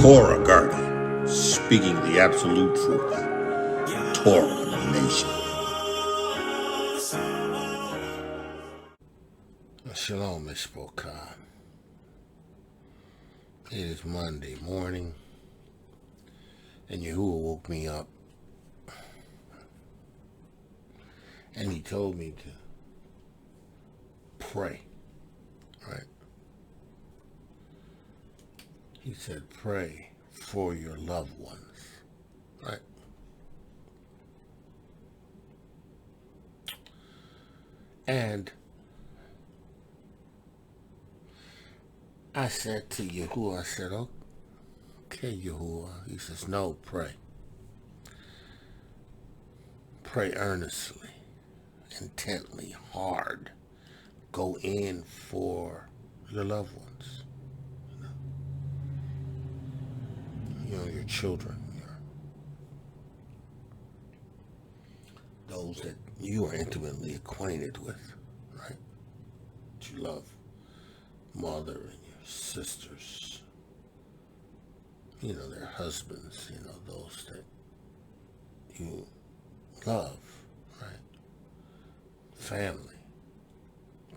ToRaH Guardian, speaking the absolute truth. ToRaH Nation. Shalom, Mishpocha. It is Monday morning, and Yahudah woke me up, and he told me to pray, right? He said, pray for your loved ones, right? And I said to Yahudah, I said, okay, Yahudah. He says, no, pray. Pray earnestly, intently, hard. Go in for your loved ones. You know, your children, those that you are intimately acquainted with, right? That you love, mother and your sisters, you know, their husbands, you know, those that you love, right? Family,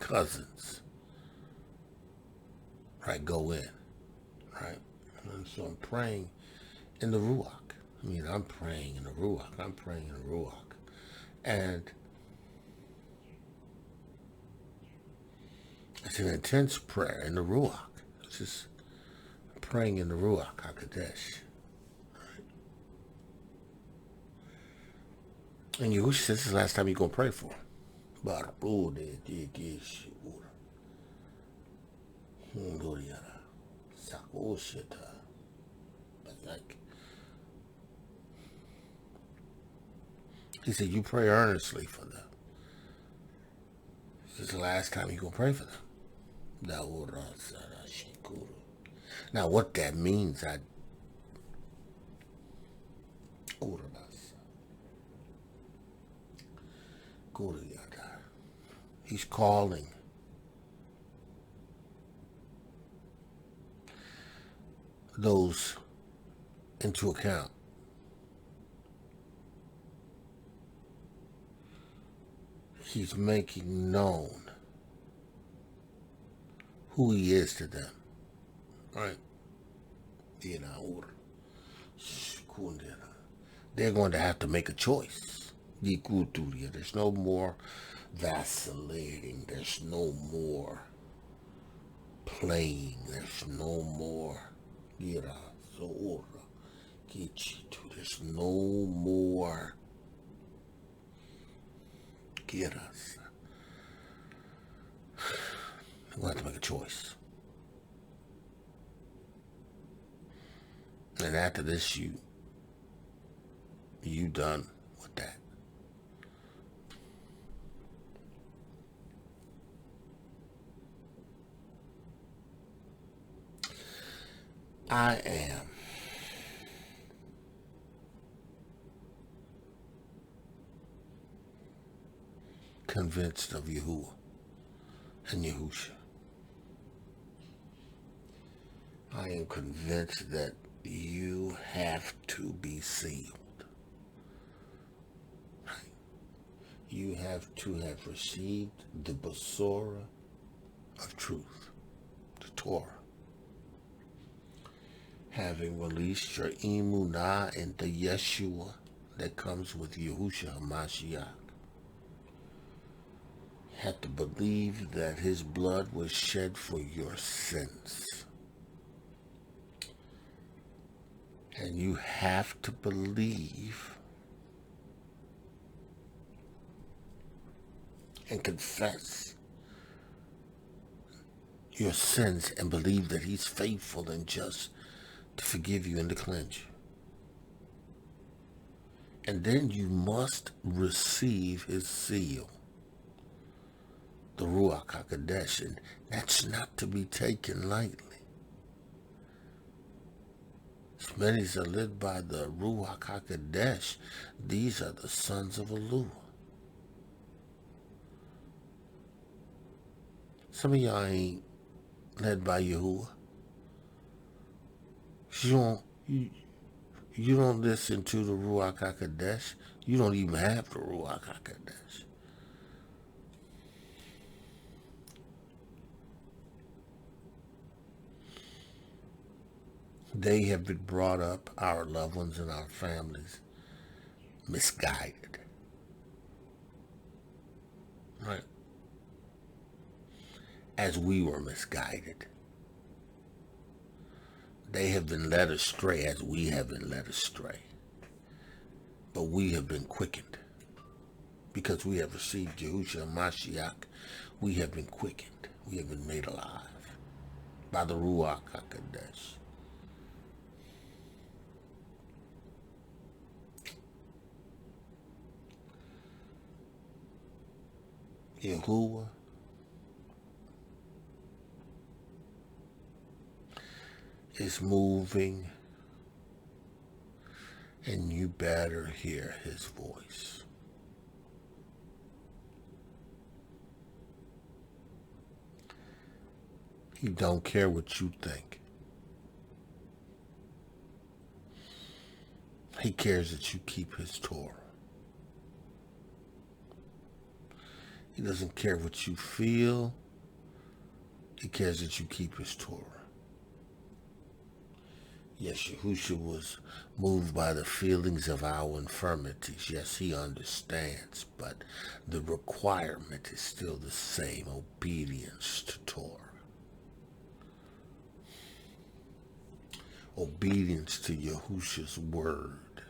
cousins, right? Go in, right? And so I'm praying in the RUACH. I mean, I'm praying in the RUACH. I'm praying in the RUACH. And it's an intense prayer in the RUACH. It's just praying in the RUACH HaKodesh. Right? And Yahushua says this is the last time you're going to pray for him. He said, you pray earnestly for them. This is the last time you're going to pray for them. Now, what that means, he's calling those into account. He's making known who he is to them, right? They're going to have to make a choice. There's no more vacillating. There's no more playing. There's no more. There's no more. Get us. We'll have to make a choice. And after this, you done with that. I am convinced of Yahudah and Yahusha. I am convinced that you have to be sealed. You have to have received the Besorah of truth, the ToRaH. Having released your emunah in the Yeshua that comes with Yahushua HaMashiach. Have to believe that his blood was shed for your sins. And you have to believe and confess your sins and believe that he's faithful and just to forgive you and to cleanse you. And then you must receive his seal, the RUACH HaKodesh, and that's not to be taken lightly. As many as are led by the RUACH HaKodesh, these are the sons of Elohiym. Some of y'all ain't led by Yahuwah. You don't listen to the Ruach HaKodesh. You don't even have the Ruach HaKodesh. They have been brought up, our loved ones and our families, misguided. Right? As we were misguided. They have been led astray as we have been led astray. But we have been quickened. Because we have received Yahushua Mashiach, we have been quickened. We have been made alive by the Ruach HaKodesh. Yahuwah is moving, and you better hear his voice. He don't care what you think. He cares that you keep his ToRaH. He doesn't care what you feel. He cares that you keep his ToRaH. Yes, Yahusha was moved by the feelings of our infirmities. Yes, he understands, but the requirement is still the same, obedience to ToRaH. Obedience to Yahusha's word.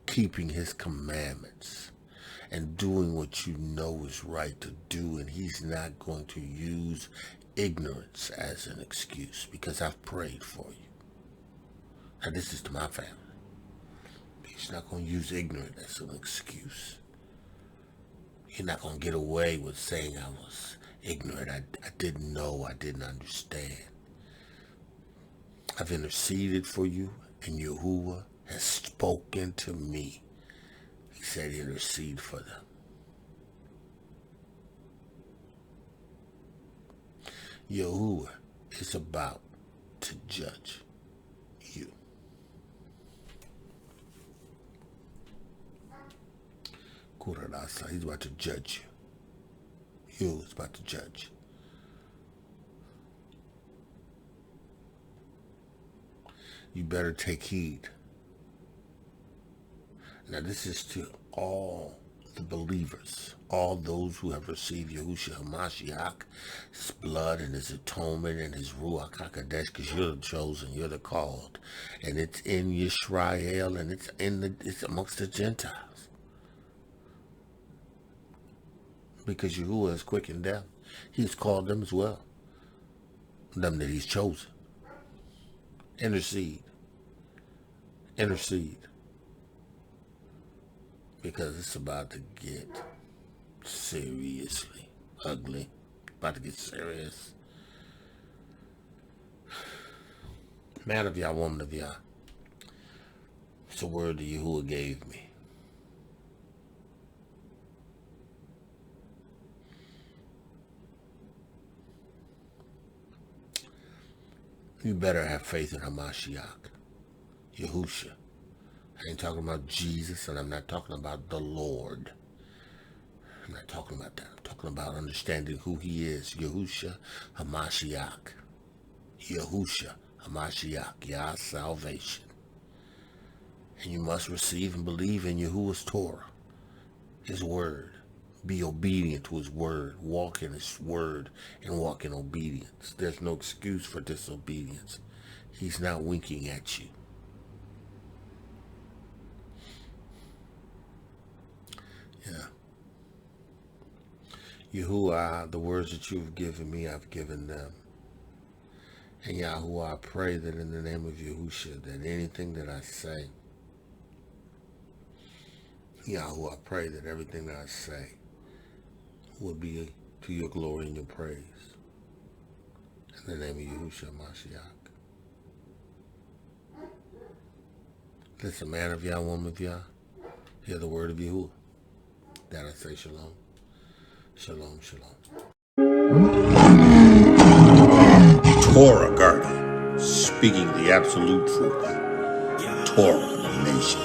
Keeping his commandments. And doing what you know is right to do, and he's not going to use ignorance as an excuse, because I've prayed for you. Now this is to my family. He's not going to use ignorance as an excuse. You're not going to get away with saying I was ignorant. I didn't know. I didn't understand. I've interceded for you, and Yahuwah has spoken to me. He said intercede for them. Yahuwah is about to judge you. He's about to judge you. You is about to judge. You better take heed. Now this is to all the believers, all those who have received Yahushua HaMashiach, his blood and his atonement and his Ruach HaKodesh, because you're the chosen, you're the called, and it's in Yashar'el, and it's amongst the Gentiles. Because Yahuwah has quickened them. He's called them as well. Them that he's chosen. Intercede. Intercede. Because it's about to get seriously ugly. About to get serious. Man of Yah, woman of Yah. It's a word that Yahuwah gave me. You better have faith in Hamashiach, Yahusha. I ain't talking about Jesus, and I'm not talking about the Lord. I'm not talking about that. I'm talking about understanding who he is. Yahusha Hamashiach. Yahusha Hamashiach. Yah's salvation. And you must receive and believe in Yahuwah's ToRaH, his word. Be obedient to his word. Walk in his word and walk in obedience. There's no excuse for disobedience. He's not winking at you. Yeah. Yahuwah, the words that you've given me, I've given them. And Yahuwah, I pray that in the name of Yahusha, that anything that I say, Yahuwah, I pray that everything that I say will be to your glory and your praise. In the name of Yahushua Mashiach. Listen, man of Yah, woman of Yah, hear the word of Yahuwah. That I say shalom. Shalom, shalom. speaking the absolute truth, ToRaH nation.